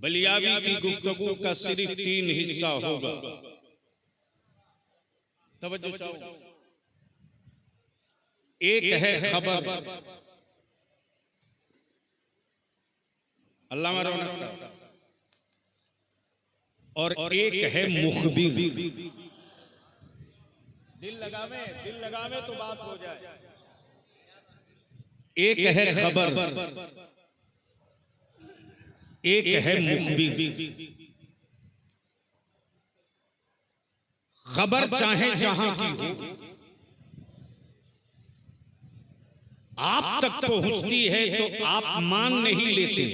बलियावी की गुफ्तगू का सिर्फ 3 हिस्सा होगा। तवज्जो चाहो। एक है खबर, अल्लामा रौनक साहब, और एक है मुखबिर। दिल लगावे तो बात हो जाए। एक है खबर, एक है मुखबिर। खबर चाहे जहां की हो, आप तक पहुंचती है तो आप मान नहीं लेते,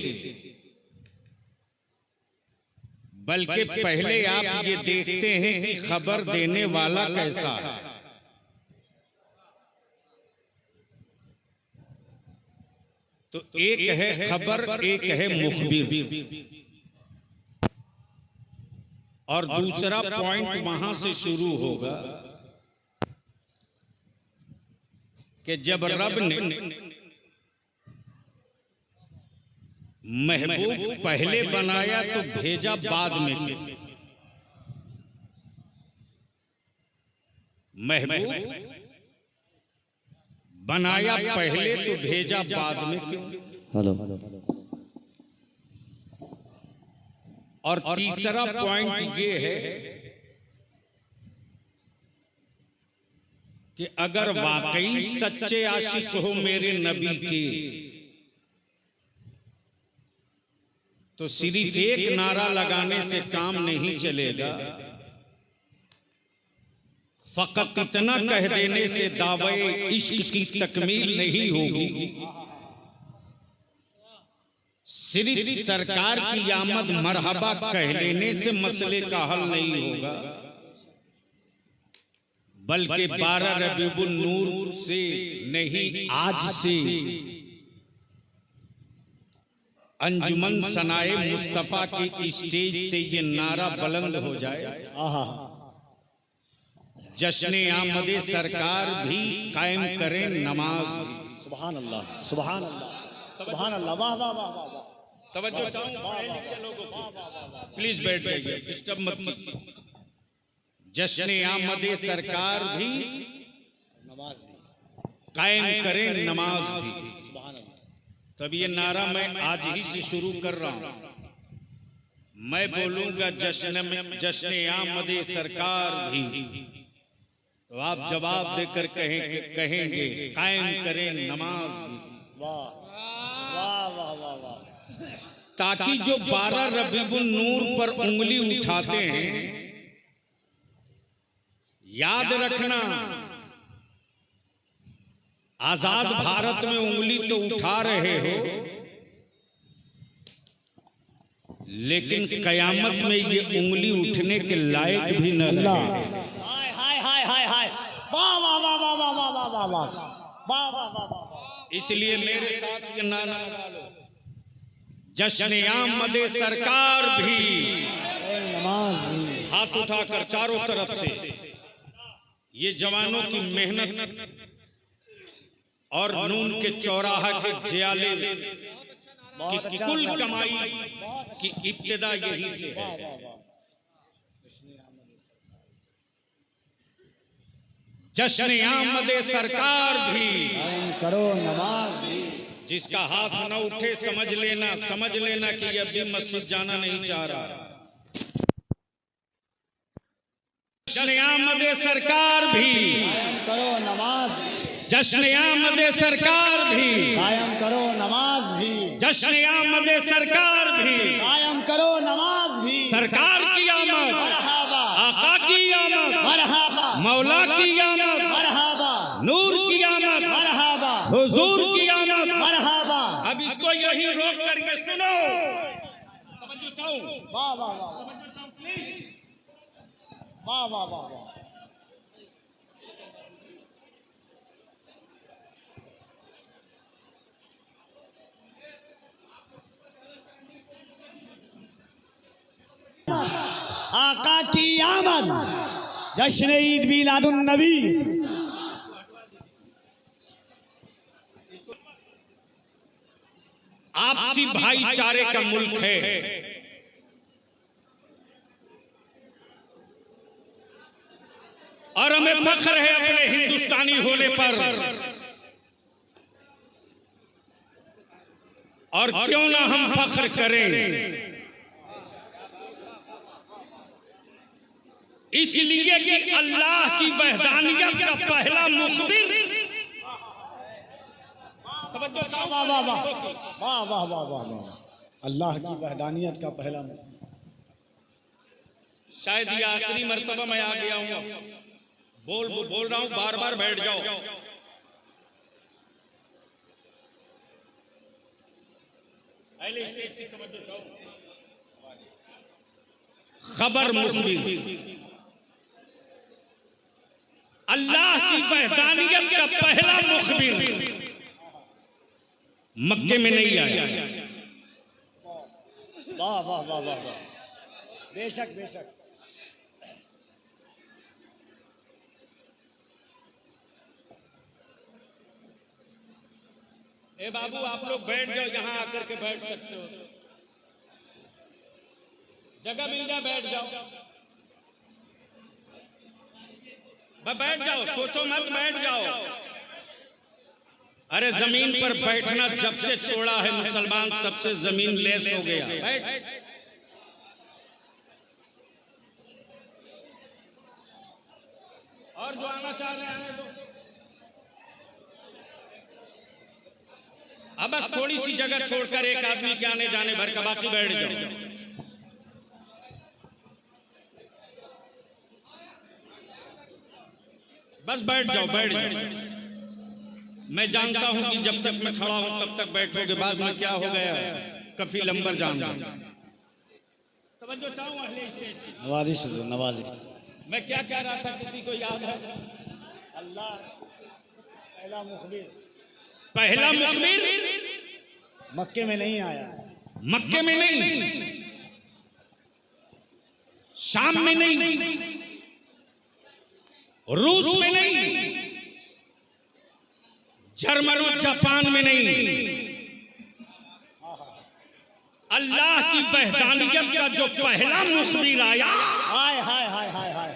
बल्कि पहले आप ये देखते हैं कि खबर देने वाला कैसा है। तो एक है खबर, एक है मुखबिर, और दूसरा पॉइंट वहां से शुरू होगा कि जब रब ने महबूब पहले बनाया तो भेजा बाद में क्यों? महबूब बनाया पहले तो भेजा बाद में क्यों? हेलो। और तीसरा पॉइंट ये है कि अगर वाकई सच्चे आशिक हो मेरे नबी के, तो सिर्फ एक नारा लगाने से काम नहीं चलेगा। फकत इतना कह देने से दावे इश्क की तकमील नहीं होगी। सिर्फ सरकार की आमद मरहबा कह लेने से मसले का हल नहीं होगा, बल्कि 12 रबीउल नूर से नहीं, आज से अंजुमन सनाए मुस्तफा के स्टेज से ये नारा बुलंद हो जाए। जश्न आमदे सरकार भी कायम करें नमाज। सुभान अल्लाह, सुभान अल्लाह, सुभान अल्लाह। वाह वाह वाह वाह। तवज्जो प्लीज बैठ जाइए, डिस्टर्ब मत कीजिए। जश्न आमदे सरकार भी नमाज भी कायम करें नमाज भी। सुभान अल्लाह। तब ये नारा मैं आज ही से शुरू कर रहा हूं। मैं बोलूंगा जश्न आमदे सरकार भी, तो आप जवाब देकर कहेंगे कायम करें नमाज भी। वाह वाह वाह वाह वाह। ताकि जो 12 रबीउल नूर पर उंगली उठाते हैं, याद रखना आजाद भारत में उंगली तो उठा रहे हो, लेकिन कयामत में ये उंगली उठने के लायक भी न रहे। इसलिए मेरे साथ ये नारा लगा लो, जश्न आमदे सरकार भी, नमाज भी। हाथ उठाकर चारों तरफ से ये जवानों की मेहनत और नून के चौराहा के जियाले की कुल कमाई की इब्तिदा यही से है। जश्न आमदे सरकार भी, कायम करो नमाज भी। जिसका हाथ न उठे समझ लेना कि अब भी मस्जिद जाना नहीं चाह रहा। जश्न आमदे सरकार भी, कायम करो नमाज भी। जश्न आमदे सरकार भी, कायम करो नमाज भी। जश्न आमदे सरकार भी, कायम करो नमाज भी। सरकार की आमद, मरहबा, आका की आमद, मरहबा, मौला की आमद, मरहबा, नूर की आमद, मरहबा, हुजूर की आमद। मरहबा। अब इसको यही रोक करके सुनो। वाह वाह वाह वाह वाह वाह वाह। आका की आमद, जश्न ईद मिलादुन नबी। आपसी भाईचारे का मुल्क है, और हमें फख्र है अपने हिंदुस्तानी होने पर। और क्यों ना हम फख्र करें, इसलिए कि अल्लाह की वहदानियत का पहला मुखबिर। वाह वाह वाह वाह वाह वाह वाह वाह वाह, अल्लाह की वहदानियत का पहला मुखबिर। शायद ये आखिरी मर्तबा मैं आ गया हूं, बोल रहा हूं, बार बार बैठ जाओ। खबर मुखबिर, अल्लाह की वहदानियत का पहला मुखबिर मक्के में नहीं आया। वाह वाह वाह वाह वाह, बेशक बेशक। ए बाबू, आप लोग बैठ जाओ, यहां आकर के बैठ सकते हो, जगह मिल जाए बैठ जाओ। बैठ जाओ, सोचो मत, बैठ जाओ। अरे जमीन पर बैठना जब से छोड़ा है मुसलमान, तब से जमीन लेस हो गया। बैठ। और जो आना चाह रहे हैं आने दो। अब बस थोड़ी सी जगह छोड़कर एक आदमी के आने जाने भर का, बाकी बैठ जाओ। बस बैठ जाओ, बैठ जाओ। मैं जानता हूं कि जब तक मैं खड़ा हूं तब तक बैठोगे, बाद में क्या हो गया कफी लंबर जान। तवज्जो चाहूं अहले स्टेज, नवाजिश नवाजिश। मैं क्या कह रहा था, किसी को याद है? अल्लाह पहला मुखबिर, पहला मुखबिर मक्के में नहीं आया, मक्के में नहीं, शाम में नहीं, रूस में नहीं, जर्मन और जापान में नहीं। अल्लाह की वहदानियत का जो पहला मुखबिर आया, हाय हाय हाय हाय हाय,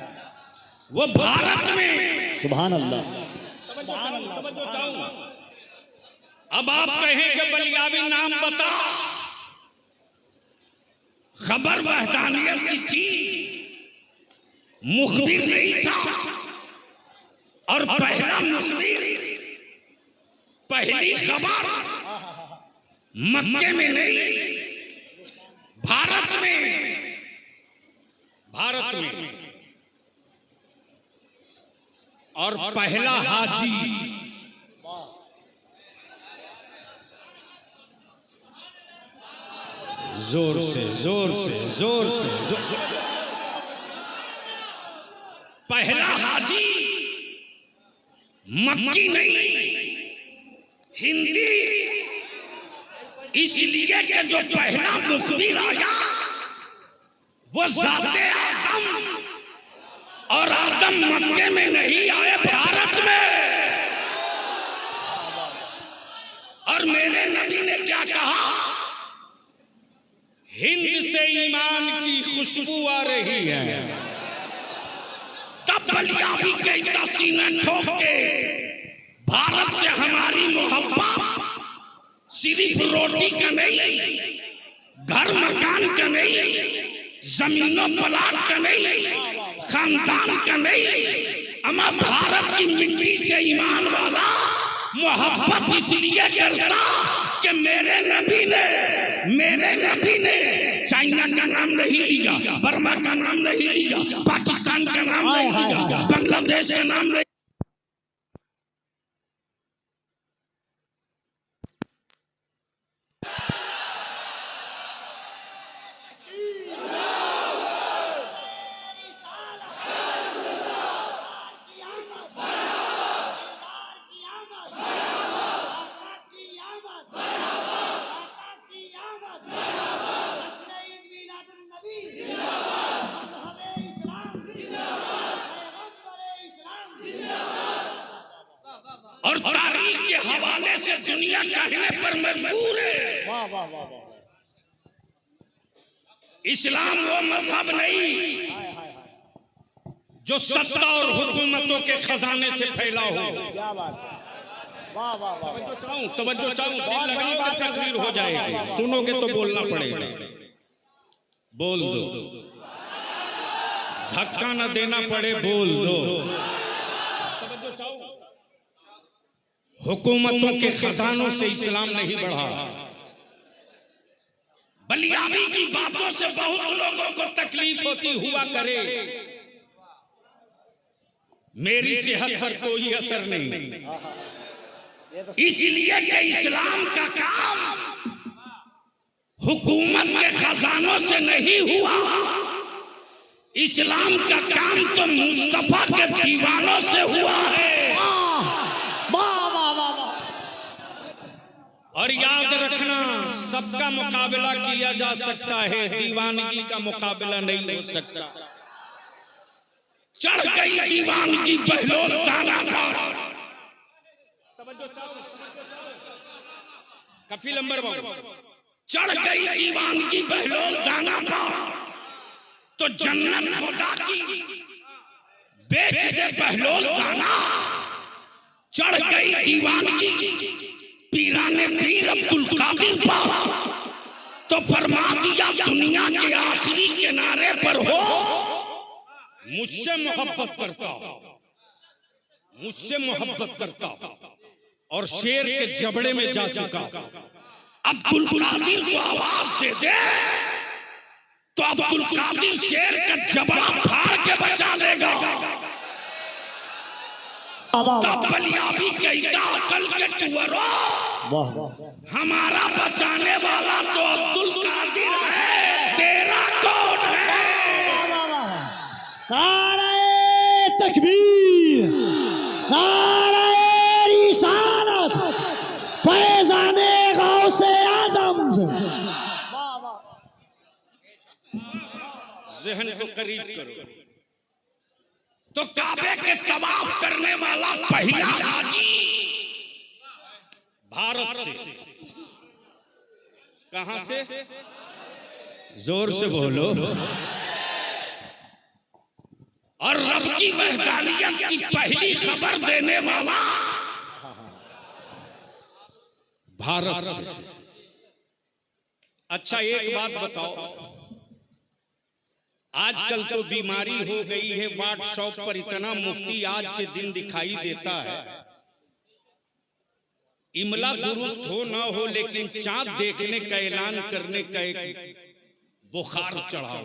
वो भारत में। सुभान अल्लाह। अब आप कहेंगे बलियावी नाम बता, खबर वहदानियत की थी, मुखबिर नहीं था। और पहला मुखबिर, पहली खबर मक्के में नहीं, भारत में। भारत में। और पहला हाजी, जोर से जोर से जोर से जोर। पहला हाजी मक्की नहीं, हिंदी। इसलिए कि जो पहला मुखबिर आया वो ज़ाते आदम, और आदम मक्के में नहीं आए, भारत में। और मेरे नबी ने क्या कहा? हिंद से ईमान की खुशबू आ रही है। तब बलियावी कहता सीना ठोक के, भारत से हमारी मोहब्बत सिर्फ रोटी का नहीं, घर मकान का नहीं, जमीनों प्लाट का नहीं, खानदान का नहीं, अमा भारत की मिट्टी से ईमान वाला मोहब्बत इसलिए करता कि मेरे नबी ने चाइना का नाम नहीं लिया, बर्मा का नाम नहीं लिया, पाकिस्तान का नाम नहीं लिया, बांग्लादेश का नाम नहीं। और तारीख के हवाले से दुनिया कहने पर मजबूर है। वाह वाह वाह वाह, इस्लाम वो मजहब नहीं जो सत्ता और हुकूमतों के खजाने से फैला हो। क्या बात है, वाह वाह वाह, तवज्जो चाहूं, दिल लगाओ तो तकरीर हो जाएगी, सुनोगे तो बोलना पड़ेगा। बोल दो, धक्का न देना पड़े, बोल दो। हुकूमतों के खजानों से इस्लाम नहीं बढ़ा। बलियाबी की बातों से बहुत लोगों को तकलीफ होती हुआ करे, मेरी सेहत पर कोई असर नहीं। इसलिए कि इस्लाम का काम हुकूमत के खजानों से नहीं हुआ, इस्लाम का काम तो मुस्तफा के दीवानों से हुआ है। वाह वाह वाह वाह। और याद रखना, सबका मुकाबला किया जा सकता है, दीवानगी का मुकाबला नहीं हो सकता। चढ़ गई दीवानगी बहलोल ताना पर। कफील अंबर चढ़ गई दीवानगी बहलोल दाना पर, तो जन्नत खुदा की बेच दे बहलोल दाना। चढ़ गई दीवानगी पीराने पीर अब्दुल कादिर पर, तो फरमा दिया दुनिया के आखिरी किनारे पर हो, मुझसे मोहब्बत करता, मुझसे मोहब्बत करता, और शेर के जबड़े में जा चुका। अब्दुल कादिर को आवाज दे दे तो अब्दुल कादिर शेर का जबड़ा फाड़ के बचा लेगा। बलियाबी कहता अकल के टुअरो, हमारा बचाने वाला तो अब्दुल कादिर है, तेरा कौन है? नारे तकबीर, नारे रिसालत, फैज़ाने गौसे आज़म। ज़हन को करीब करो तो काबे के तवाफ करने वाला पहला हाजी भारत से। कहां से? जोर से बोलो। और रब की वहदानियत की पहली खबर देने वाला भारत से। अच्छा एक बात बताओ, आजकल तो बीमारी हो गई है, व्हाट्सएप पर इतना मुफ्ती आज के दिन दिखाई देता है, इमला दुरुस्त हो ना हो लेकिन चांद देखने का ऐलान करने का एक बुखार चढ़ा।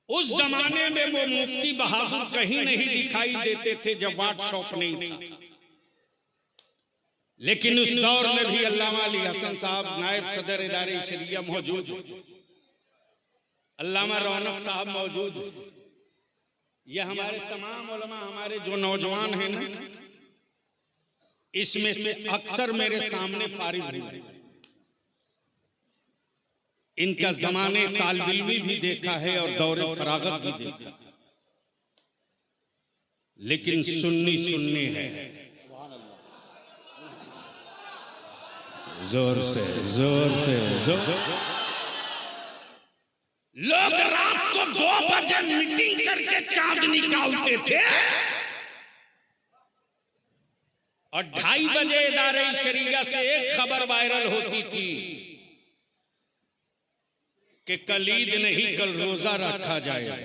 उस जमाने में वो मुफ्ती बहादुर कहीं नहीं दिखाई देते थे जब व्हाट्सएप नहीं था, लेकिन उस दौर में भी अल्लामा अली हसन साहब नायब सदर इदारे शरिया मौजूद, अल्लामा रौनक साहब मौजूद, ये हमारे तमाम उलमा, हमारे जो नौजवान हैं ना, इसमें से अक्सर मेरे सामने फारिग हुए। इनका जमाने तालिब इल्मी भी देखा है और दौरे फरागत भी देखा, लेकिन सुन्नी सुन्नी है। जोर से जोर से जोर। लोग रात को 2 बजे मीटिंग करके चांद निकालते थे और 2:30 बजे इदारे शरिया से एक खबर वायरल होती थी कि कल ईद नहीं, कल रोजा रखा जाएगा।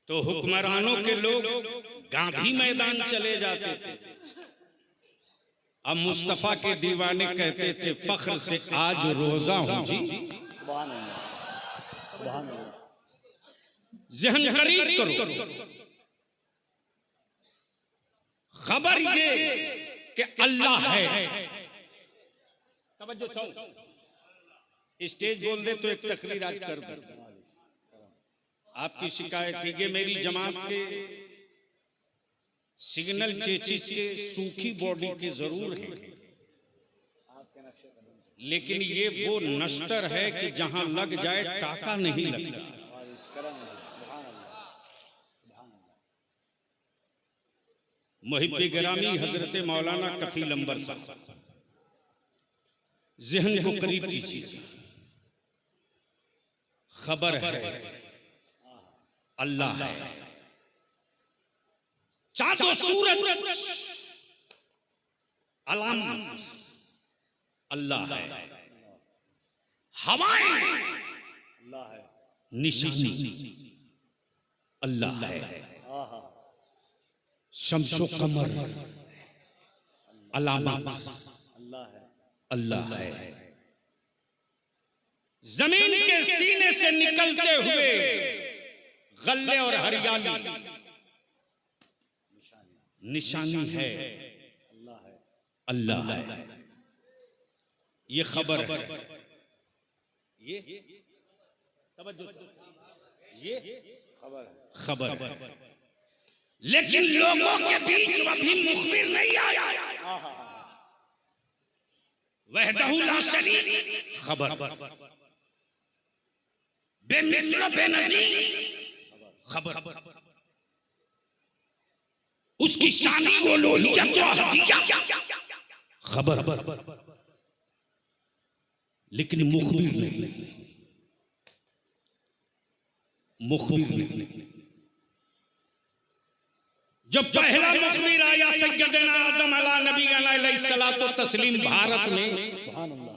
तो हुक्मरानों के लोग गांधी मैदान चले जाते थे। अब मुस्तफा के दीवाने कहते थे फख्र से आज रोजा हूं जी। सुभान अल्लाह, सुभान अल्लाह। ज़हन करीब करो, खबर ये कि अल्लाह है। तवज्जो चाहो, स्टेज बोल दे तो एक तकरीर आज कर दो। आपकी शिकायत थी कि मेरी जमात के सिग्नल चेचिस के सूखी बॉडी की जरूर है, लेकिन ये वो नश्तर है कि जहां लग जाए टाका नहीं लगता। मुहिब्बे गिरामी हजरत मौलाना कफील अंबर साहब, ज़हन को करीब कीजिए। खबर है अल्लाह है, चाँदो सूरज अलामत अल्लाह है, हवाएं अल्लाह है, निशानी अल्लाह है, शम्सो कमर अलामत अल्लाह है, अल्लाह है। जमीन के सीने से निकलते हुए गल्ले और हरियाली निशानी है अल्लाह है, अल्लाह है। ये खबर है, ये खबर है, खबर है। लेकिन लोगों के बीच अभी मुखबिर नहीं आया। वहदहु ला शरीक खबर, बेमिस्ल बेनज़ीर खबर, उसकी शानी वो लोहियत व हदिया खबर, लेकिन मुखबिर नहीं, मुखबिर नहीं। जब पहला मुखबिर आया सैयदना आदम अला नबी अलैहिस्सलातु तस्लीम भारत में, सुभान अल्लाह,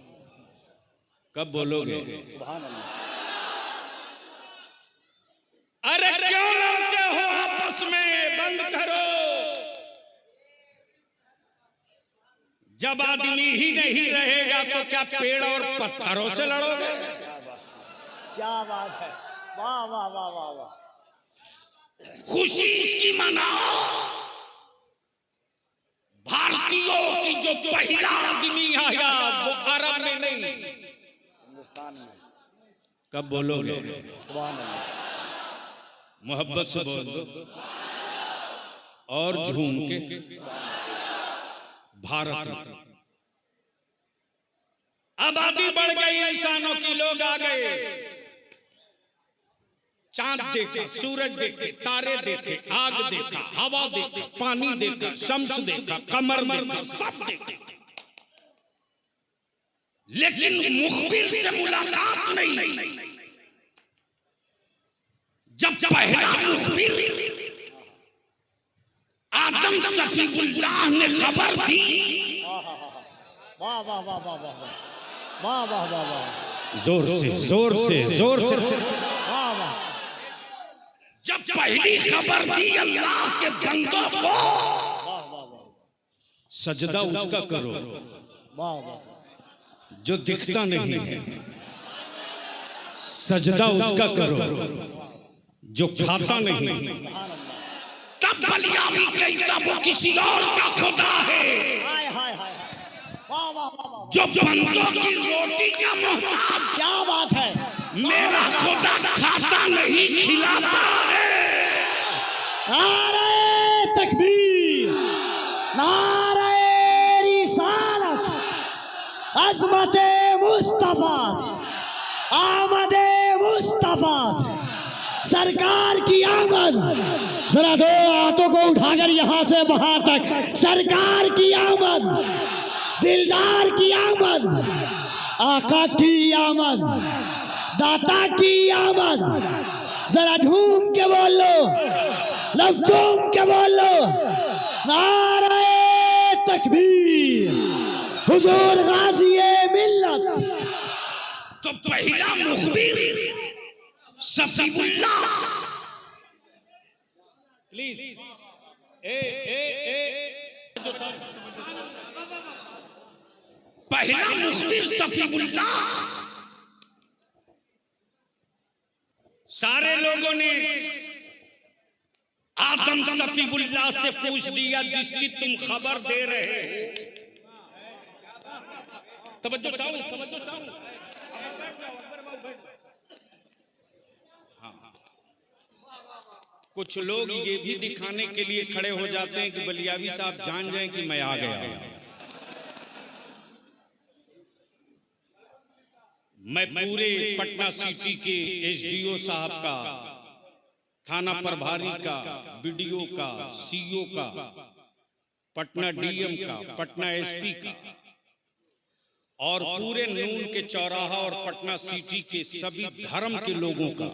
कब बोलोगे सुभान अल्लाह, अरे क्यों लड़ते हो आपस में, बंद करो। जब आदमी ही नहीं रहेगा तो क्या पेड़ और पत्थरों से लड़ोगे? क्या बात है, वाह वाह वाह वाह वाह। खुशी इसकी मनाओ, भारतीयों की जो पहला आदमी आया वो अरब में नहीं, हिंदुस्तान में। कब बोलोगे? सुभान अल्लाह, मोहब्बत से बोल दो और झूम के, भारत में आबादी बढ़ गई, इंसानों की, लोग आ गए। चांद देखा, सूरज देखे, तारे देखे, आग देखा, हवा देखा, पानी देखा, शम्स देखा, कमर देखा, सब देखा, लेकिन मुखबिर से मुलाकात नहीं। जब पहला मुखबिर आदम सफीउल्लाह ने खबर दी, वाह वाह वाह वाह वाह वाह वाह वाह वाह, जोर से जोर से जोर से, वाह वाह। जब पहली खबर दी अल्लाह के बंदों को, वाह वाह वाह, सजदा उसका करो वाह वाह, जो दिखता नहीं है, सजदा उसका करो जो खाता नहीं। सुभान अल्लाह, तब बलिया भी गई, तब वो किसी और का खुदा है, हाय हाय हाय, वाह वाह वाह वाह, जो बंदों की रोटी का मोहताज, क्या बात है, मेरा खुदा खाता नहीं, खिलाता है। नारे तकबीर, नारे रिसालत, अज़मते मुस्तफा, आमदे मुस्तफा, सरकार की आमद। जरा दो हाथों को उठाकर यहाँ से वहां तक, सरकार की आमद, दिलदार की आमद, आका की आमद, दाता की आमद। जरा झूम के बोल लो, लब झूम के बोल लो, नारे तकबीर, हुजूर गाज़ी-ए मिल्लत। तो पहला मुखबिर सफीउल्लाह, प्लीज पहला मुखबिर सफीउल्लाह। सारे लोगों ने आदम सफीउल्लाह से पूछ दिया जिसकी तुम खबर दे रहे हो। तवज्जो चाहूं, तवज्जो चाहूं। कुछ लोग ये भी दिखाने के लिए खड़े हो जाते हैं कि बलियावी साहब जान जाएं कि मैं आ गया। मैं पूरे पटना सिटी के एसडीओ साहब का, थाना प्रभारी का, बीडीओ का, सीओ का, पटना डीएम का, पटना एसपी का और पूरे नून के चौराहा और पटना सिटी के सभी धर्म के लोगों का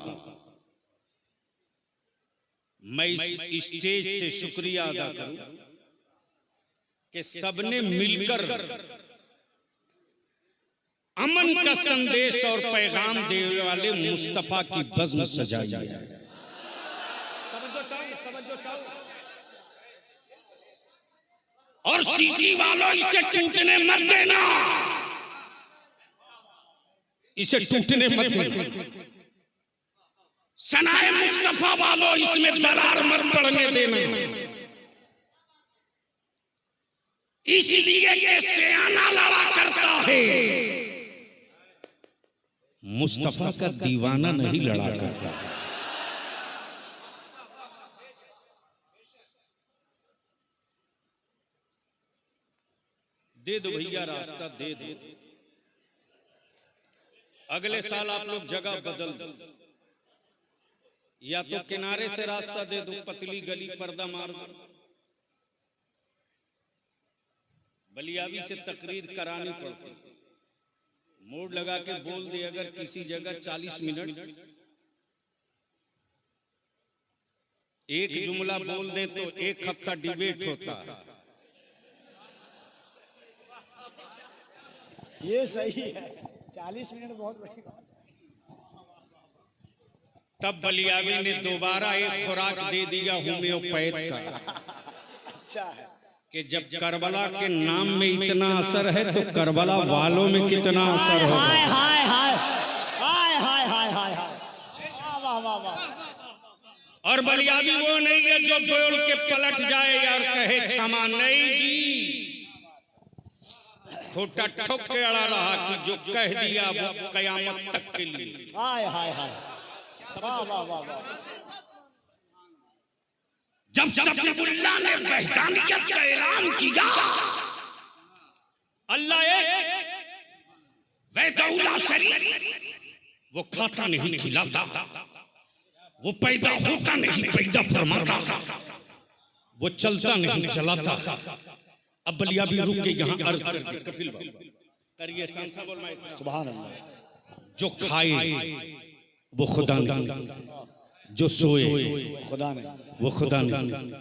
मैं इस स्टेज से शुक्रिया अदा करूं कि सबने मिलकर अमन का संदेश और पैगाम देने वाले मुस्तफा की बज़्म सजाई है। और सिटी वालों इसे टूटने मत देना, इसे टूटने मत देना। सनाए मुस्तफा वालों इसमें दरार मत पड़ने देना, इसलिए कि सियाना लड़ा करता है, मुस्तफा का दीवाना नहीं लड़ा करता। दे दो भैया, रास्ता दे दो। अगले साल आप लोग जगह बदल दो, या तो किनारे से रास्ता दे दो, पतली गली पर्दा मार दो। बलियावी से तकरीर करानी पड़ती, मोड़ लगा के बोल दे अगर किसी जगह 40 मिनट एक जुमला बोल दे तो 1 हफ्ता डिबेट होता है। ये सही है, 40 मिनट बहुत बड़ी बात। तब बलियावी ने दोबारा एक खुराक दे दिया होम्योपैथ का। अच्छा है कि जब करबला के नाम में इतना असर है तो करबला वालों में कितना असर होगा। हाय हाय हाय हाय हाय हाय हाय हाय, वाह वाह वाह। और बलियावी वो नहीं है जो बोल के पलट जाए और कहे क्षमा नहीं जी, खोटा ठोक के अड़ा रहा कि जो कह दिया वो कयामत तक के लिए। हाय हाय हाय, वाह वाह वाह वाह। जब सफीउल्लाह ने वहदानियत का ऐलान किया, अल्लाह एक वहदहुल्ला शरीक, वो खाता नहीं खिलाता, वो पैदा होता नहीं पैदा फरमाता, वो चलता नहीं चलाता। अब बलियावी रुक के यहाँ अर्ज कर दे, कफिल करिए सुभान अल्लाह। जो खाए वो खुदा नहीं, जो सोए खुदा ने, वो खुदा नहीं,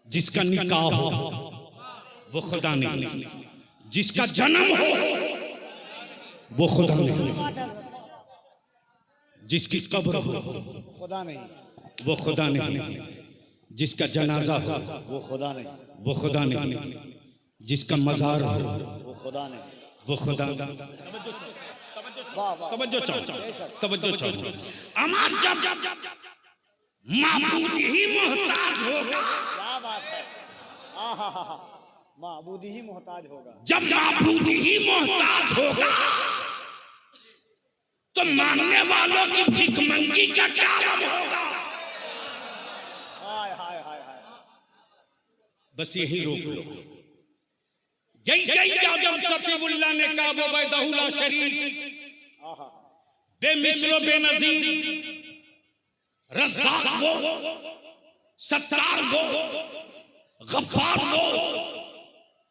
जिसका निकाह हो वो खुदा नहीं, जिसका जन्म हो वो खुदा नहीं, जिसकी कब्र हो खुदा नहीं, वो खुदा नहीं, जिसका जनाजा हो वो खुदा नहीं, वो खुदा नहीं, जिसका मजार हो वो खुदा नहीं, वो खुदा। वाह वाह, तवज्जो चाहो, तवज्जो चाहो। अमा जब माबूद ही मोहताज होगा, क्या बात है, आहा हा हा, माबूद ही मोहताज होगा। जब माबूद ही मोहताज होगा तो मांगने वालों की भिखमंगी का क्या आलम होगा। हाय हाय हाय हाय, बस यही रोक लो। जैसे जब सफीउल्लाह ने कहा वो वहदहुल्ला शरीक, बेमिसलो बेनजीर, रज़्ज़ाक़ वो, सत्तार वो, गफ्फार वो,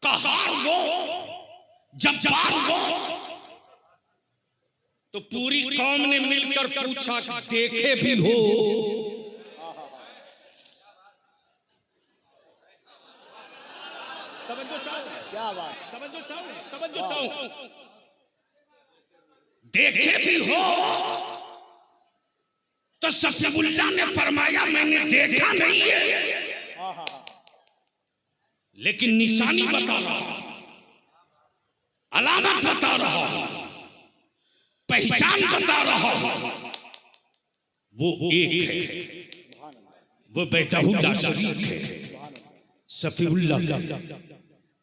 क़हार वो, जब्बार वो, तो पूरी कौम ने मिलकर पूछा देखे भी हो। क्या बात, तवज्जो चाहो, देखे भी हो। तो सफीउल्लाह ने फरमाया मैंने देखा नहीं है, लेकिन निशानी बता रहा, अलामत बता रहा, पहचान बता रहा, वो एक है, वो वहदहुल्ला शरीक है। सफीउल्लाह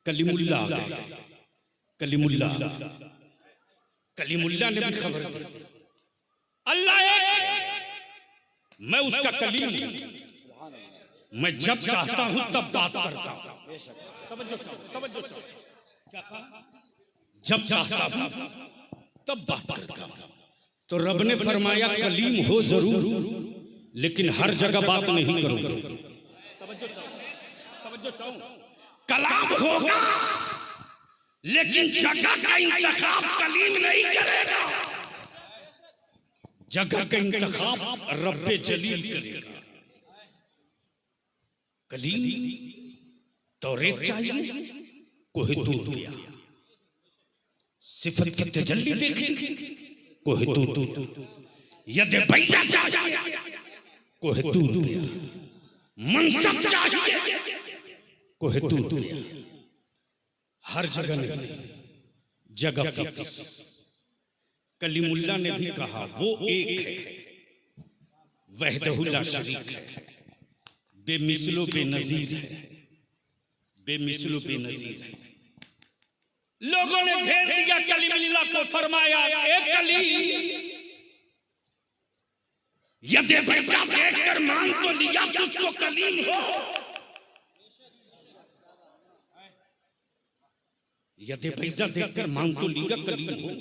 कलीमुल्लाह, कलीमुल्लाह, कलीमुल्लाह ने भी खबर दी अल्लाह एक, मैं उसका कलीम हूं, मैं जब चाहता हूं तब बात करता हूं। जब चाहता हूं तब बात करता हूं। तो रब ने फरमाया कलीम हो जरूर, लेकिन हर जगह बात नहीं करोगे। कलाम होगा लेकिन जगह का इंतखाब कलीम नहीं करेगा, जगह का इंतखाब रब्बे जलील करेगा। कलीम तौरेत चाहिए, कोहितूर दिया। सिफत की तजल्ली देखेंगे, कोहितूर। यदि पैसा चाहिए, कोहितूर दिया। मनसब चाहिए, कोहितूर दिया। हर जगह नहीं, जगह फिक्स। कलीमुल्लाह ने भी कहा वो एक है, वहदहुल्ला शरीक है, बेमिसलो बेनजीर है, बेमिसलो बेनजीर है। लोगों ने घेर लिया कलीमुल्लाह को, फरमाया ए कलीम, यदि पैसा देखकर मांग तो लिया, तुझको कलीम हो। यदि पैसा देखकर मांग तो लिया, कलीम हो।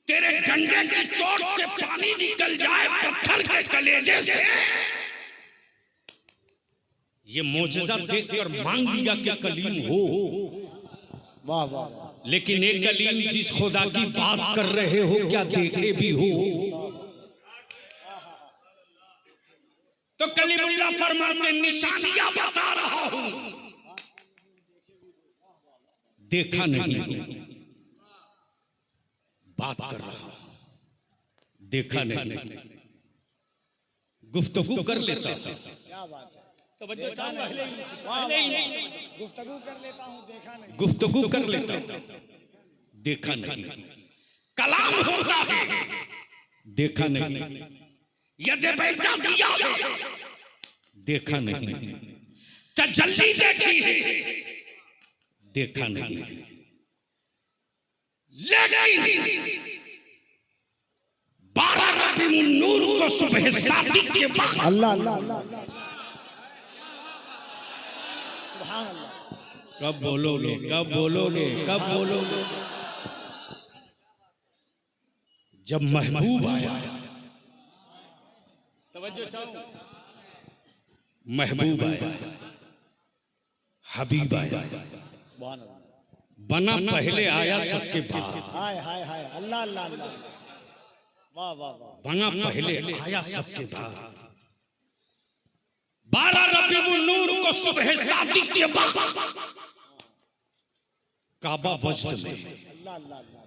तेरे डंडे की चोट से पानी निकल जाए पत्थर के कलेजे से, ये मौजज़ा देखकर मांग लिया कि कलीम हो। वाह वाह वाह। लेकिन एक कलीम जिस खुदा की बात कर रहे हो, क्या देखे भी हो? तो कलीमुल्लाह फरमाते निशानियां बता रहा हूं, देखा नहीं, बात कर रहा हूं, देखा नहीं। गुफ्तगू कर लेता था। क्या बात है, देखा नहीं, गुफ्तगू कर लेता हूँ, देखा नहीं। गुफ्तगू कर लेता था, देखा नहीं। कलाम होता है, देखा नहीं। यदि पैसा दिया है, देखा नहीं। तजल्ली देखी है, देखा नहीं। लेकिन 12 रबीउल नूर को सुबह सादिक के बाद अल्लाह अल्लाह अल्लाह, सुभान अल्लाह। कब बोलोगे, कब बोलोगे, कब बोलोगे? जब महबूब आया, तवज्जो चाहो, महबूब आया, हबीब आया, सुभान अल्लाह। बना पहले आया सबके बाद, हाय हाय हाय, अल्लाह अल्लाह अल्लाह, वाह वाह वाह। बना पहले आया सबके बाद। 12 रबीउल नूर को सुबह सादिक के बाद काबा वजद में, अल्लाह अल्लाह अल्लाह,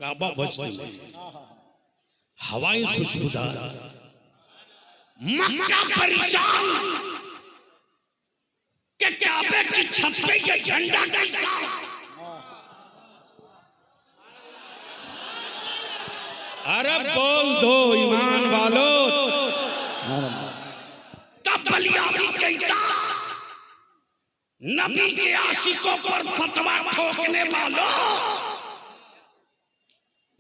काबा वजद में हाँ हाँ, हवाएं खुशबूदार, मक्का परेशान कि काबे की छत पे ये झंडा कैसा। अरे बोल दो ईमान वालो। तब बलियाबी कहता, नबी के आशिकों पर फतवा ठोकने वालों,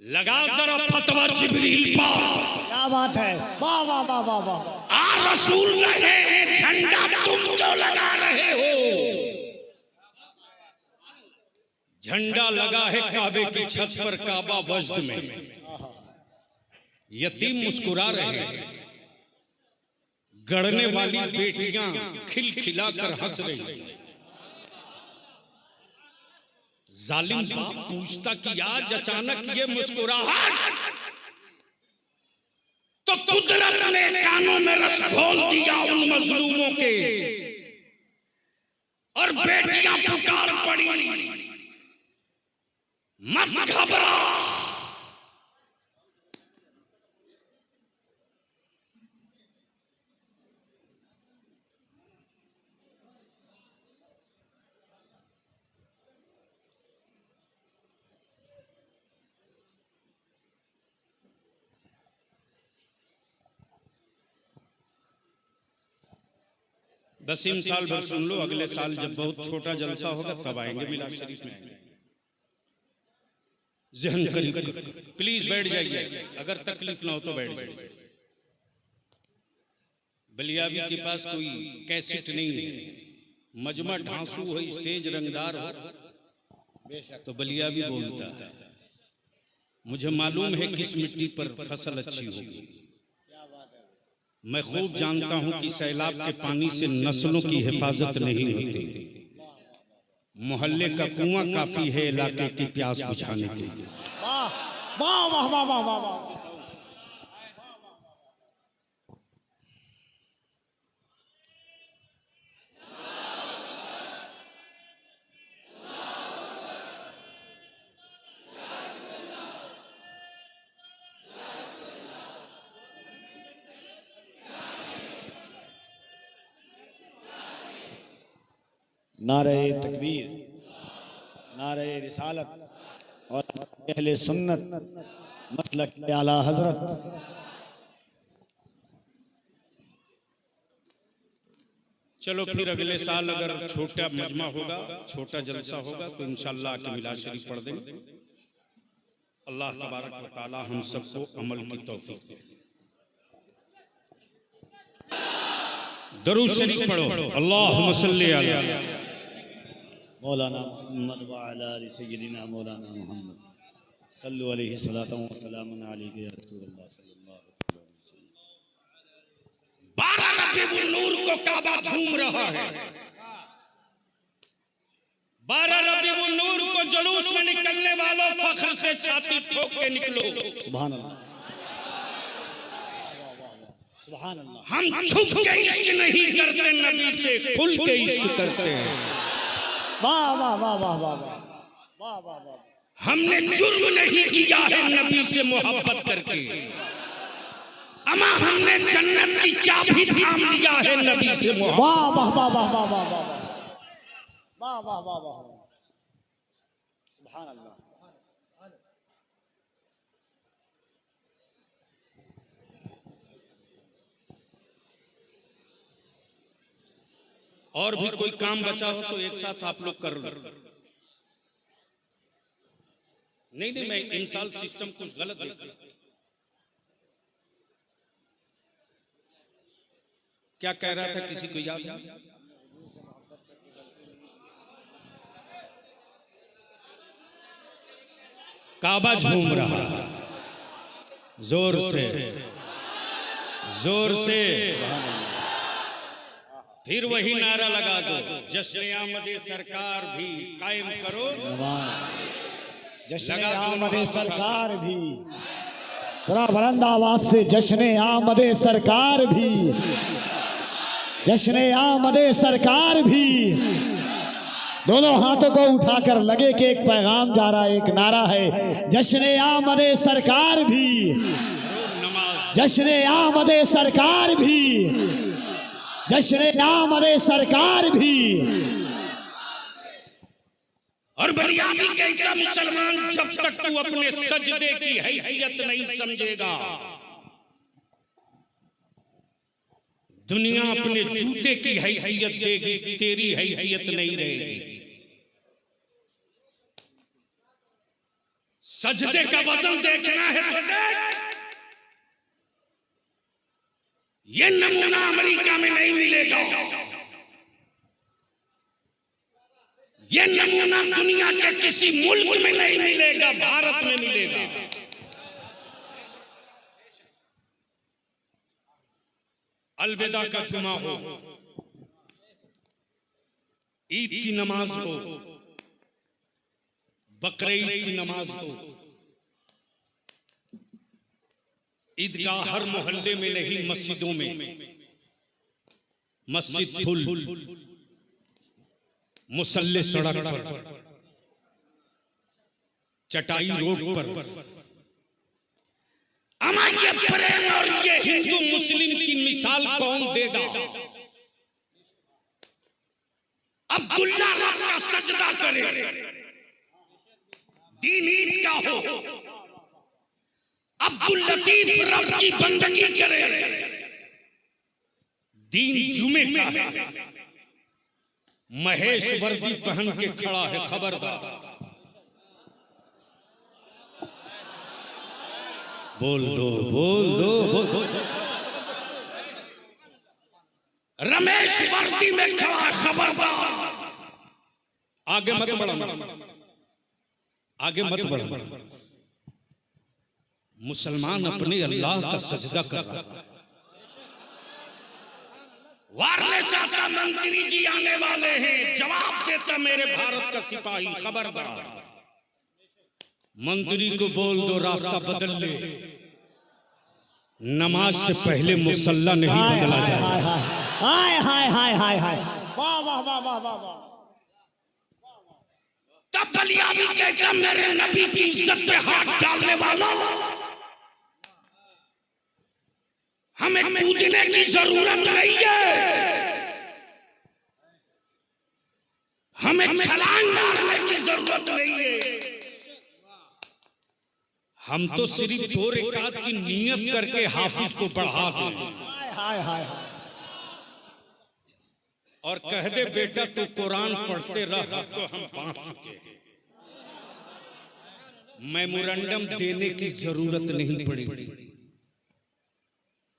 लगा जरा फतवा जिब्रील पर। क्या बात है, वाह वाह वाह वाह वाह। आ रसूल लगे, झंडा तुम क्यों लगा रहे हो? झंडा लगा है काबे की छत पर, काबा वजद में। यतीम मुस्कुरा रहे हैं, गढ़ने वाली बेटियां खिलखिलाकर हंस रही। जालिम बाप पूछता कि आज अचानक ये मुस्कुराहट, तो कुदरत ने कानों में रस घोल दिया उन मजलूमों के, और बेटियां पुकार पड़ी, मत घबरा। दसीम साल भर सुन लो, अगले साल जब बहुत छोटा जलसा होगा तब आएंगे मिलाद शरीफ में। जहन करीब, प्लीज बैठ जाइए, अगर तकलीफ ना हो तो बैठ जाइए। बलियाबी के पास कोई कैसेट नहीं है, मजमा ढांसू हो, स्टेज रंगदार हो, तो बलियाबी बोलता। मुझे मालूम है किस मिट्टी पर फसल अच्छी होगी। मैं खूब जानता हूं कि सैलाब के पानी से नस्लों की हिफाजत नहीं होती, मोहल्ले का कुआं काफी है इलाके की प्यास बुझाने के लिए। वाह वाह वाह वाह वाह वाह वाह। नारे तकबीर, नारे रिसालत और अहले सुन्नत मसलक आला हजरत। चलो फिर अगले साल अगर छोटा मजमा होगा, छोटा जलसा होगा तो इंशाअल्लाह आके मिलाद शरीफ पढ़ देंगे। अल्लाह तबारक व तआला हम सबको अमल की तौफीक दे। दरूद शरीफ पढ़ो। अल्लाहुम्मा सल्ली अला मौलाना मोहम्मद व अला आलि सय्यिदिना मौलाना मोहम्मद सल्लु अलैहि सलातु व सलामुन अलैका या रसूलल्लाह सल्लल्लाहु अलैहि वसल्लम। 12 रबीउल नूर को काबा झूम रहा है। 12 रबीउल नूर को जुलूस में निकलने वालों फख्र से छाती ठोक के निकलो। सुभान अल्लाह, सुभान अल्लाह। हम छुप के इश्क नहीं करते, नबी से खुल के इश्क करते हैं। वाह वाह वाह वाह वाह वाह वाह वाह वाह। हमने जुर्म नहीं किया है नबी से मोहब्बत करके, अमा हमने जन्नत की चाबी थाम लिया है नबी से मोहब्बत। वाह वाह वाह वाह वाह वाह वाह वाह वाह वाह वाह। सुभान अल्लाह। और भी कोई काम बचा हो तो एक साथ आप लोग कर लो। नहीं, मैं इंसाल सिस्टम कुछ गलत देखा। क्या कह रहा था, किसी को याद नहीं? काबा झूम रहा जोर से, जोर से। फिर वही नारा लगा दो, जश्न आमदे सरकार भी कायम करो। जश्न आमदे सरकार भी, थोड़ा बुलंद आवाज से, जश्न आमदे सरकार भी, जश्न आमदे सरकार भी। दोनों हाथों को उठाकर लगे कि एक पैगाम जा रहा है, एक नारा है, जश्न आमदे सरकार भी, जश्न आमदे सरकार भी, जश्न आमदे सरकार भी। और बलियाबी कहता मुसलमान, जब तक तू अपने सजदे की हैसियत नहीं समझेगा, दुनिया अपने जूते की हैसियत देगी, तेरी हैसियत नहीं रहेगी। सजदे का वजन देखना है तो देख, ये नमूना अमेरिका में नहीं मिलेगा, ये नमूना दुनिया के किसी मुल्क में नहीं मिलेगा, भारत में मिलेगा। अलविदा का जुमा हो, ईद की नमाज हो, बकरे ईद की नमाज हो, ईदगाह हर मोहल्ले में नहीं, मस्जिदों में, मस्जिद फुल, मुसल्ले सड़क पर, चटाई रोड पर। अमा ये प्रेम और ये हिंदू मुस्लिम की मिसाल कौन देगा? अब्दुल्ला रब का सजदा करे, दीन ईद का हो, अब्दुल लतीफ रब की बंदगी करे, दीन जुमे का है। महेश वर्दी पहन के खड़ा है, खबरदार। बोल दो, बोल दो, बोल दो। रमेश वर्दी में खड़ा है, खबरदार। आगे मत बढ़ो, आगे मत बढ़ो। मुसलमान अपने अल्लाह का सजदा कर रहा है। वारने साहब मंत्री जी आने वाले हैं, जवाब देते सकता मेरे भारत का सिपाही, खबरदार। मंत्री को बोल दो रास्ता बदल ले, नमाज से पहले मुसल्ला नहीं बदला जाए। हाय हाय हाय हाय हाय, वाह वाह वाह वाह वाह वाह। तब बलियामी कहता मेरे नबी की इज्जत पे हाथ डालने वालों, हमें कूदने की जरूरत नहीं है, हमें छलांग मारने की जरूरत नहीं है। हम तो सिर्फ 2 रकात की नियत करके हाफिज को बढ़ा दें हाय हाय हाय, और कह दे बेटा तू कुरान पढ़ते रह, तो हम बांट चुके हैं, मेमोरेंडम देने की जरूरत नहीं पड़ेगी।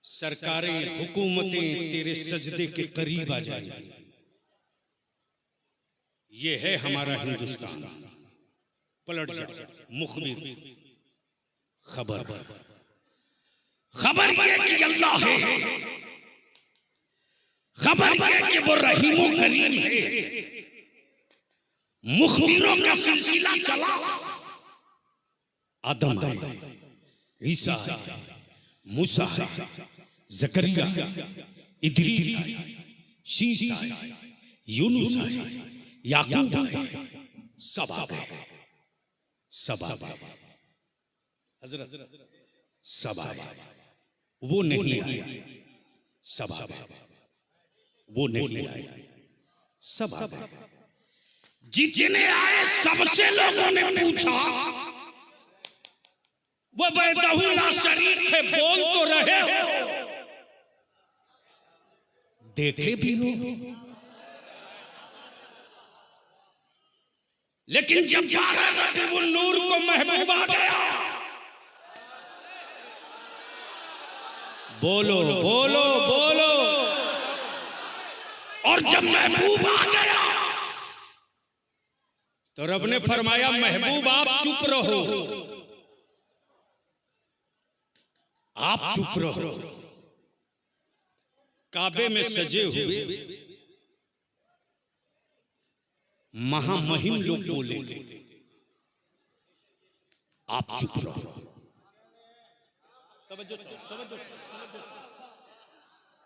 सरकारें हुकूमतें तेरे सजदे के करीब आ जाएंगी। ये है हमारा हिंदुस्तान। पलट जा, मुखबिर, खबर खबर ये कि अल्लाह है, खबर ये कि वो रहीमो करीम है। मुखबिरों का सिलसिला चला, आदम है, ईसा है, मूसा है, जकरिया, इदरीस है, शीशा है, यूनुस है, याकूब है, सब आ गए, सब आ गए। हजरत सब आ गए, वो नहीं आया, सब आ गए, वो नहीं आया, सब आ गए। जितने आए सबसे लोगों ने पूछा, वो वहदहू ला शरीक थे, बोल तो रहे हो, देखे भी हो, लेकिन जब 12 रबीउल नूर को महबूब आ गया, बोलो बोलो बोलो, और जब महबूब आ गया तो रब ने फरमाया महबूब आप चुप रहो, आप चुप रहो। काबे में सजे हुए महामहिम लोग बोले आप चुप रहो।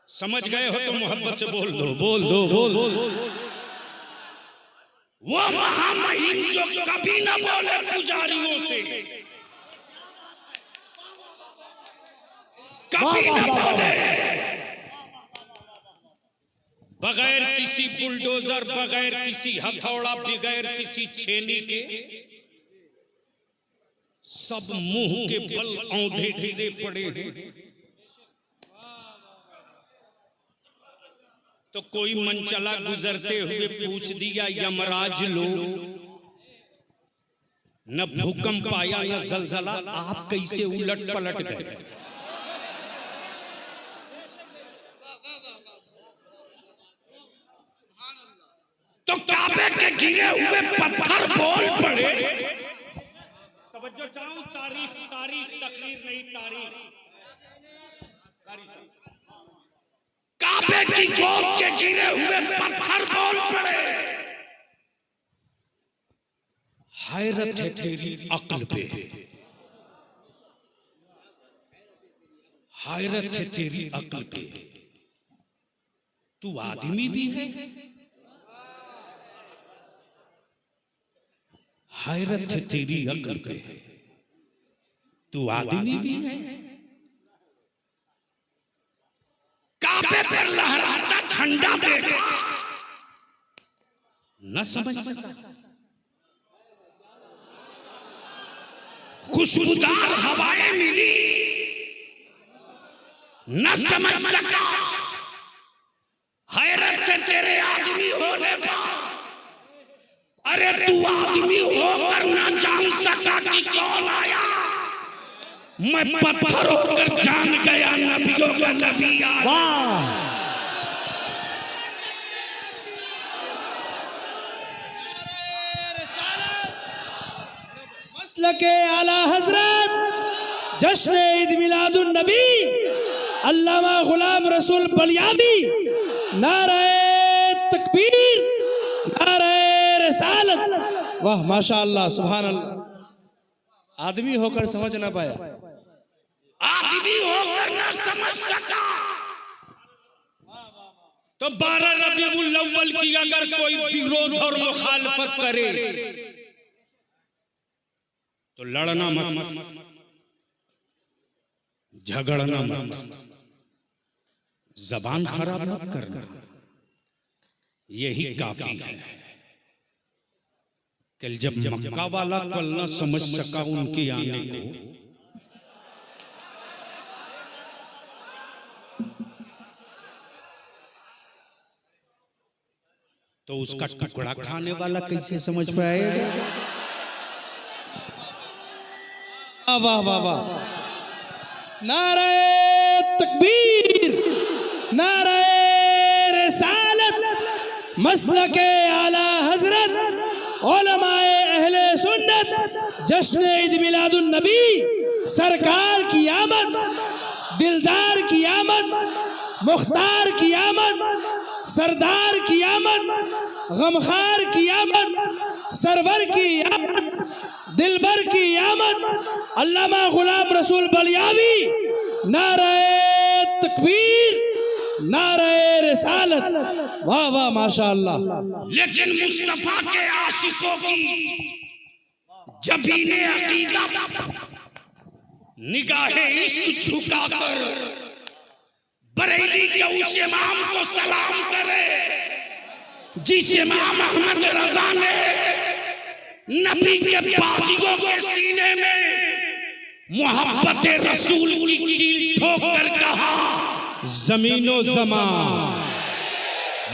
समझ गए हो तो मोहब्बत से बोल दो, बोल दो, बोल दो। वो महामहिम जो कभी न बोले पुजारियों से, कभी न बोले, बगैर किसी बुलडोजर, बगैर किसी हथौड़ा, बगैर किसी छेनी के, सब मुंह के बल औंधे गिरे पड़े हैं। तो कोई मनचला गुजरते हुए पूछ दिया यमराज लो, न भूकंप आया न जलजला, आप कैसे उलट पलट गए? तो काबे के गिरे हुए पत्थर बोल पड़े। तवज्जो चाहूं, तारीख तारीख तकरीर नहीं, तारीख। काबे की गोद के गिरे हुए पत्थर बोल पड़े। हैरत है तेरी अक्ल पे, हैरत है तेरी अक्ल पे, तू आदमी भी है? हैरत है तेरी अक्ल पे, तू आदमी भी है? काबे पर लहराता झंडा देखा, न समझ सका। खुशबूदार हवाएं मिली, न समझ सका। हैरत है तेरे आदमी होने पर, अरे तू आदमी होकर ना जान सका कि कौन आया। मैं पत्थर होकर जान गया नबियों का नबी आया। वाह, मसलके आला हजरत जश्न ईद मिलादुन नबी अल्लामा गुलाम रसूल बलियामी, नारे तकबीर, नारे वाह माशाअल्लाह सुभान अल्लाह। आदमी होकर समझ ना पाया, आदमी होकर न समझ सका तो 12 रबीउल अव्वल की अगर कोई विरोध और मुखालफत करे तो लड़ना मत, झगड़ना मत, जबान खराब मत करना, यही काफी है। कल जब मक्का वाला कल न समझ सका उनके आने को, तो उसका टुकड़ा खाने वाला कैसे समझ पाएगा? वाह वाह वाह, नारे तकबीर, नारे रिसालत, मसलके आला हजरत, उलमाए अहले सुन्नत, जश्न ईद मिलादुन नबी, सरकार की आमद, दिलदार की आमद, मुख्तार की आमद, सरदार की आमद, गमखार की आमद, सरवर की आमद, दिलबर की आमद, अल्लामा गुलाम रसूल बलियावी, नारे तकबीर, नारे रिसालत, वाह वाह माशाअल्लाह। लेकिन मुस्तफा के आशिकों की जबीने अकीदा निगाहे इश्क झुकाकर बरेली के उस इमाम को सलाम करे जिस इमाम अहमद रजा ने नबी के बाजियों के सीने में मोहब्बत रसूल की कील ठोकर कहा, जमीनो जमान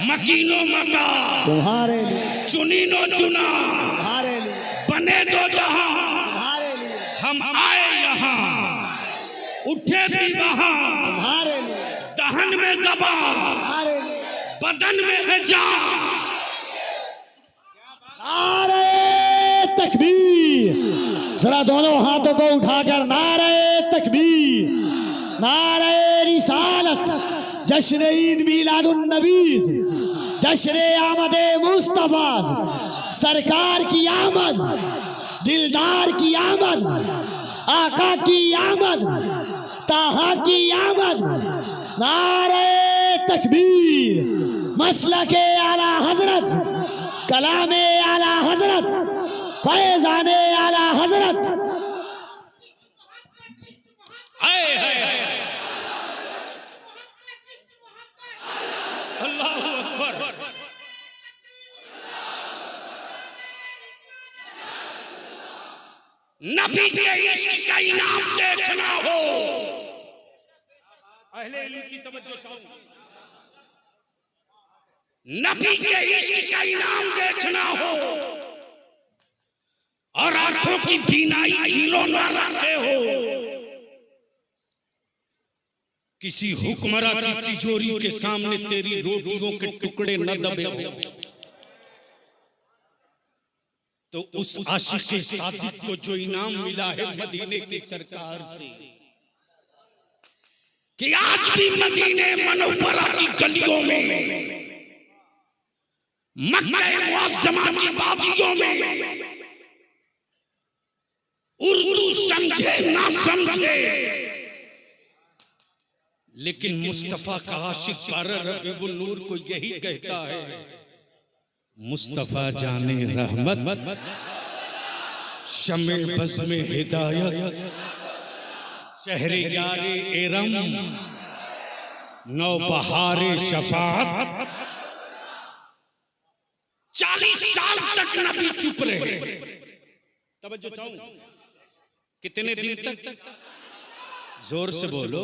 मकीनो मका तुम्हारे लिए, चुनीनो चुना तुम्हारे लिए, बने दो जहां, तुम्हारे लिए, हम आए यहाँ उठे भी वहां, तुम्हारे लिए, दहन में ज़बान तुम्हारे लिए, बदन में है जान। नारे तकबीर, जरा दोनों हाथों को उठाकर नारे तकबीर, नारे रिसालत, जश्न ईद मिलादुन नबी, जश्न आमद मुस्तफा, सरकार की आमद, दिलदार की आमद, आका की आमद, ताहा की आमद, नारे तकबीर, मसलके आला हजरत, कलामे आला हजरत, फैजाने आला हजरत। आए हाय हाय, अल्लाहु अकबर। नबी के इश्क का इनाम देखना हो, अहले इल्म की तवज्जो चाहूं, नबी के इश्क का इनाम देखना हो और आंखों की बीनाई हीरो न रखे हो, किसी हुक्मरां की तिजोरी के सामने तेरी रोटियों के टुकड़े न दबे हो, तो उस आशिक सादिक को जो इनाम मिला है मदीने की सरकार से, कि आज भी मदीने मनव्वरा की गलियों में, मक्का मुअज़्ज़मा की वादियों में, उर्दू समझे ना समझे, लेकिन मुस्तफा का आशिक 12 रबीउल नूर को यही कहता है, मुस्तफा जाने रहमत, शमे बज़ में हिदायत, शहरे यारे इरम, नौ बहारे शफाअत। 40 साल तक नबी चुप रहे। तवज्जो चाहूं, कितने दिन तक? जोर से बोलो,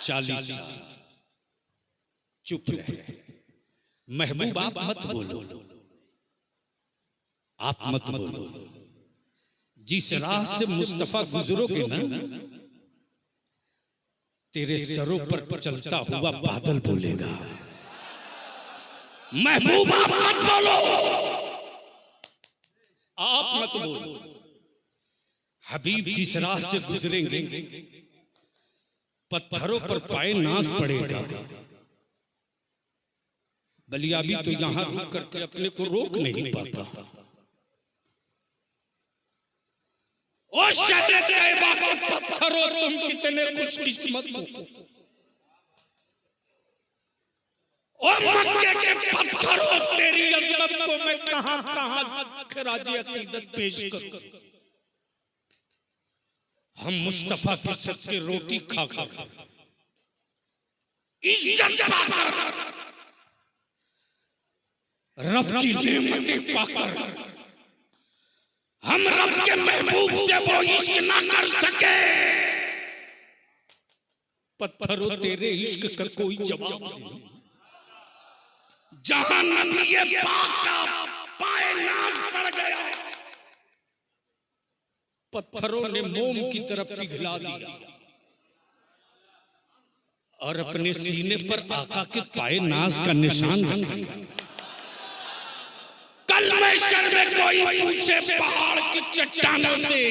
40 साल चुप रहे। महबूब आप मत बोलो, आप मत बोलो, जिस राह से मुस्तफा गुजरोगे ना, तेरे सरों पर चलता हुआ बादल बोलेगा। महबूब आप मत बोलो, आप मत बोलो। हबीब जिस राह से गुजरेंगे पत्थरों पर पाए नाज पड़ेगा। बलियाबी तो यहां रुक करके अपने को रोक नहीं पाता। ओ शहर तैयबा के पत्थरों तुम कितने खुशकिस्मत हो। ओ मक्के के पत्थरों तेरी अज़मत को मैं कहां कहां खराज अकीदत पेश करूं। हम मुस्तफा के सदके रोटी खाकर इज्जत पाकर रब की नेमतें पाकर हम रब के महबूब से वो इश्क ना कर सके। पत्थरों तेरे इश्क का कोई जवाब नहीं। जहां नबी पाक का पाए नाज पड़ गया, पत्थरों ने मोम की तरफ पिघला दिया और अपने सीने पर आका के पाए नाज का निशान रखा। कल महशर में कोई पूछे पहाड़ की चट्टानों से,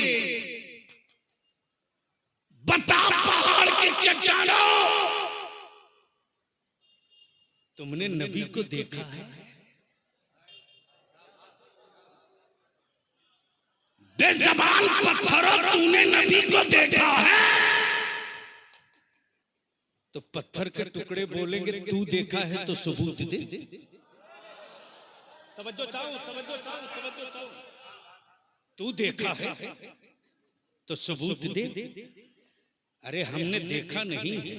बता पहाड़ की चट्टानों तुमने नबी को देखा है? बेज़बान पत्थरों तूने नबी को देखा है? तो पत्थर के टुकड़े बोलेंगे तू देखा है तो सबूत दे। तवज्जो चाहो। तू देखा है तो सबूत दे। अरे हमने देखा नहीं है,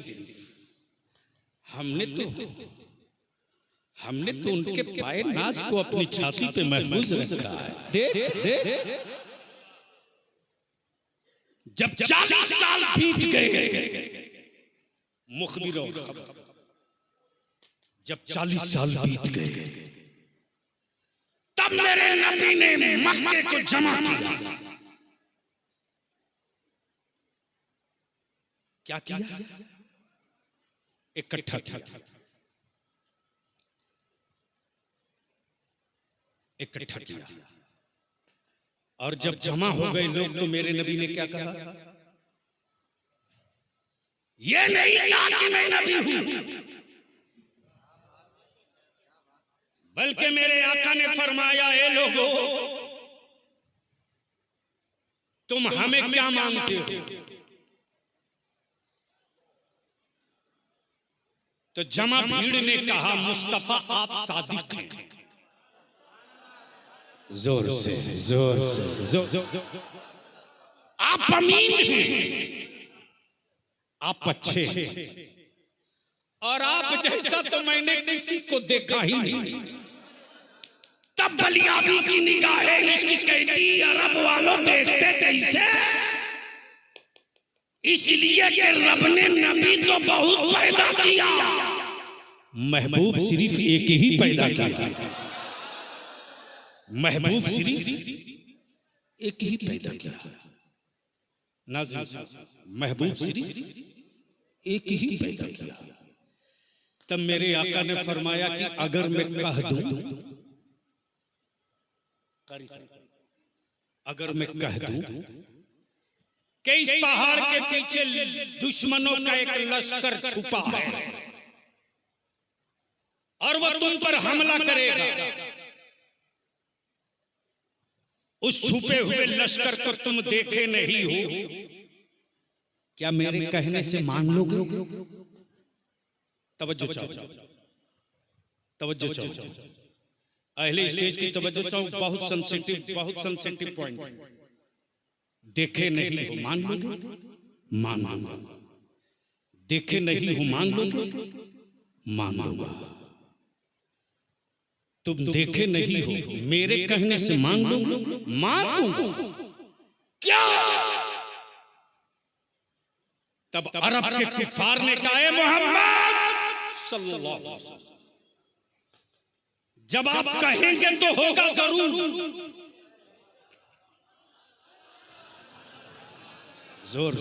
हमने तो उनके पाए नाज को अपनी छाती पे महफूज रखा है। दे। जब 40 साल बीत गए, मुखबिरों जब 40 साल बीत गए, तब मेरे नबी ने मक्के को जमा किया। क्या किया? इकट्ठा किया। और जब जमा हो गए लोग तो मेरे नबी ने क्या कहा? ये नहीं कहा कि मैं नबी हूं, बल्कि मेरे आका ने फरमाया, ए लोगों तुम हमें क्या मानते हो? तो जमा भीड़ ने कहा, मुस्तफा आप सादिक हैं। जोर से आप अमीन हैं, आप अच्छे हैं, और आप जैसा तो मैंने किसी को देखा ही नहीं। तब बलियाबी की निगाहें इश्क कहती, अरब वालों देखते कैसे? इसलिए कि रब ने नबी तो बहुत पैदा किया, महबूब सिर्फ एक ही पैदा किया। महबूब सिर्फ एक ही पैदा किया। महबूब सिर्फ एक ही पैदा किया। तब मेरे आका ने फरमाया कि अगर मैं कह दूं, अगर मैं कह दूं कि इस पहाड़ के पीछे दुश्मनों का एक लश्कर छुपा है और वह तुम पर हमला करेगा, उस छुपे हुए लश्कर को तुम देखे नहीं हो, क्या मेरे कहने से मान लोगे? तवज्जो चाहो, तवज्जो चाहो, अहले स्टेज की तवज्जो चाहो। बहुत सेंसिटिव पॉइंट। देखे नहीं हो मान लोगे? मान लोगे। देखे नहीं हो मान लोगे? मान लोगे। तुम देखे नहीं हो, मेरे कहने से मान लोगे? मान लूंगा। क्या? तब अरब के कुफार ने कहा, मोहम्मद सल्लल्लाहु अलैहि वसल्लम, जब आप कहेंगे तो होगा जरूर। जोर।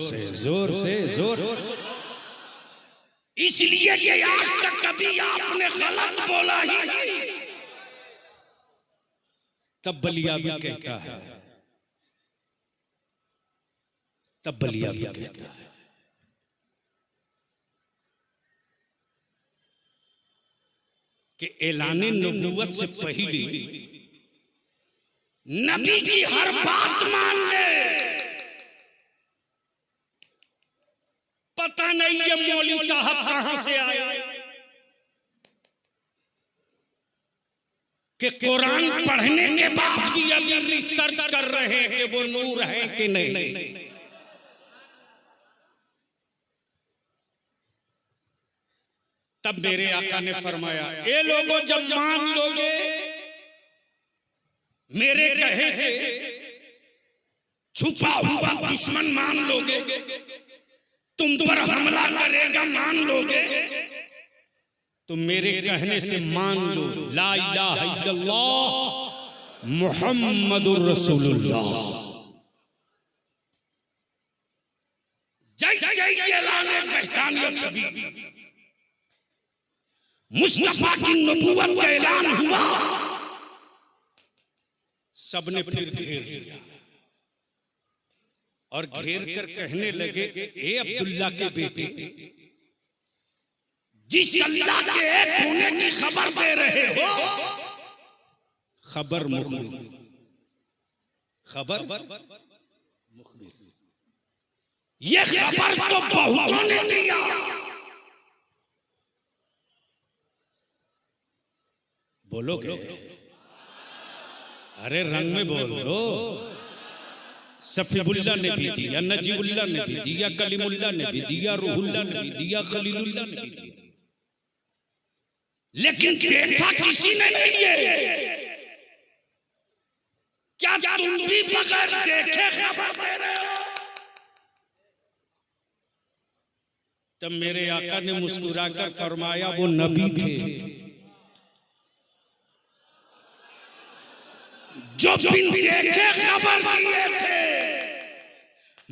इसलिए कि आज तक कभी आपने गलत बोला ही नहीं। तब बलियाबी कहता है, तब बलियाबी कहता है कि ऐलाने नबूवत से पहले नबी की हर बात मान ले, पता नहीं ये मौलवी साहब कहां से आए कि कुरान पढ़ने के बाद भी अभी रिसर्च कर रहे हैं कि वो नूर है कि नहीं। तब मेरे आका ने फरमाया, ये लोगों जब मान लोगे मेरे कहे से, छुपा हुआ दुश्मन मान लोगे, तुम पर हमला करेगा मान लोगे, तो मेरे कहने से मान लो ला इलाहा इल्लल्लाह मुहम्मदुर रसूलुल्लाह। जैसे ऐलान वहदानियत कभी मुस्तफा की नबूवत का ऐलान हुआ, सबने फिर घेर लिया और घेर कर कहने लगे, ए अब्दुल्ला के बेटे, जिस अल्लाह के एक होने की खबर दे रहे हो, खबर मुखबिर, खबर मुखबिर, ये खबर तो बहुतों ने दिया, बोलोगे? अरे रंग में बोल दो। सफीबुल्ला ने भी दिया, नजीबुल्ला ने भी दिया, कलीमुल्ला ने भी दिया, रूहुल्ला ने भी दिया, खलीलुल्ला ने भी दिया, लेकिन देखा किसी ने नहीं है। क्या तुम भी बगैर देखे खबर दे रहे हो? तब मेरे आका ने मुस्कुराकर फरमाया, वो नबी थे जो बिन देखे खबर दिए थे,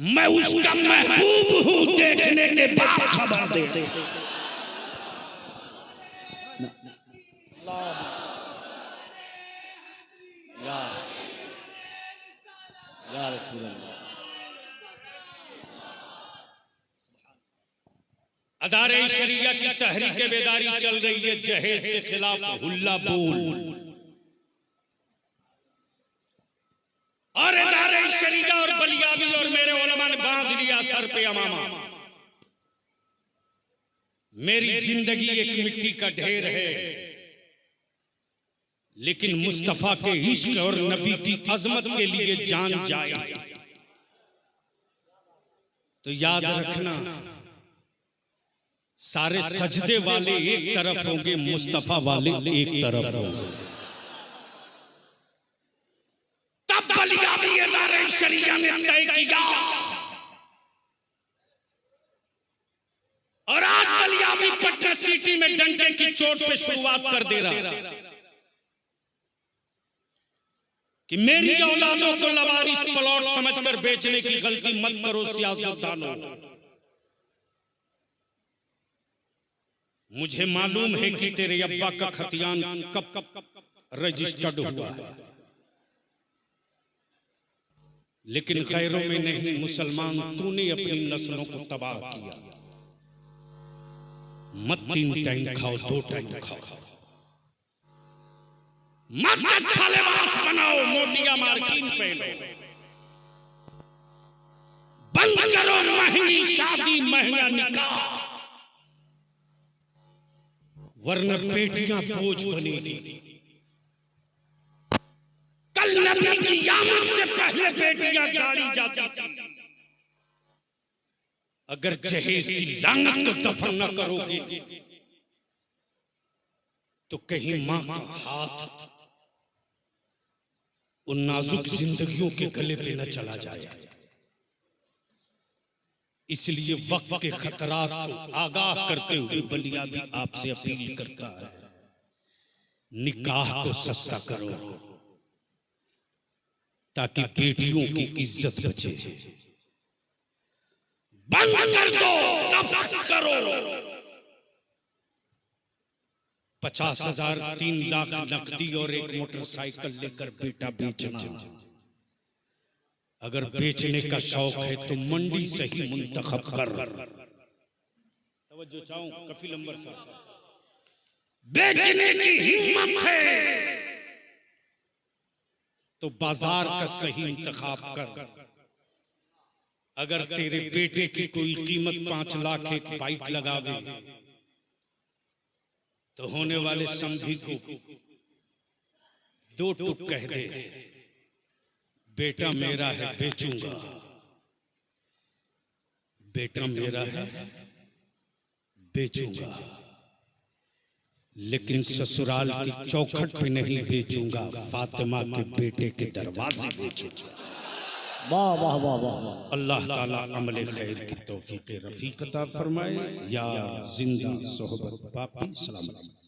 मैं उसका महबूब हूं देखने के बाद खबर दे। या रसूल अल्लाह। अदारे शरिया की तहरीक बेदारी चल रही है जहेज के खिलाफ, हुल्ला बोल, और अदारे शरिया और बलियाबी और मेरे उलमा ने बांध लिया सर पे अमामा। मेरी जिंदगी एक मिट्टी का ढेर है, लेकिन मुस्तफा के इश्क और नबी की अजमत के लिए जान जाए तो याद रखना, सारे सजदे वाले एक तरफ होंगे, मुस्तफा वाले एक तरफ होंगे। तब बलियाबी अदारे शरिया ने तय किया, और आज बलियाबी पटना सिटी में डंडे की चोट पे शुरुआत कर दे रहा कि मेरी औलादों को लवारिस प्लॉट समझकर बेचने की गलती मत करो सियासतदानों। मुझे मालूम है कि तेरे अब्बा का खतियान कब रजिस्टर्ड हुआ है, लेकिन गैरों में नहीं, मुसलमान तूने अपनी नस्लों को तबाह किया। मत 3 टाइम खाओ, 2 टाइम खाओ, मत अच्छा लिबास बनाओ, मोटिया मार्किन पहनो, बंद करो महंगी शादी, महंगा निकाह, वरना बेटियां बोझ बनेगी। कल नबी की आमद से पहले बेटियां गाड़ी जाती थी। अगर जहेज की लानत को दफन न करोगे तो कहीं मां का हाथ उन नाजुक जिंदगियों के गले पे न चला जाए। इसलिए वक्त के खतरात को आगाह करते हुए बलियाबी आपसे अपील करता है, निकाह को सस्ता करो ताकि बेटियों की इज्जत बचे। बंद कर दो, दफन करो। 50,000, 3 लाख नकदी और एक मोटरसाइकिल लेकर बेटा बेचना। अगर बेचने का शौक है तो मंडी से ही मुंतखब कर। तवज्जो चाहूं कफील अंबर साहब, बेचने की हिम्मत है तो बाजार का सही इंतखाब कर। अगर तेरे बेटे की कोई कीमत 5 लाख एक बाइक लगावे तो होने वाले समधी को 2 टुक कह दे, बेटा मेरा है बेचूंगा, बेटा मेरा है बेचूंगा, लेकिन ससुराल की चौखट पे नहीं बेचूंगा, फातिमा के बेटे के दरवाजे बेचूंगा। वाह वाह वाह वाह वाह। अल्लाह ताला अमले खैर की तौफीक रफीक अता फरमाए। या जिंदा सोहबत बाकी सलामत।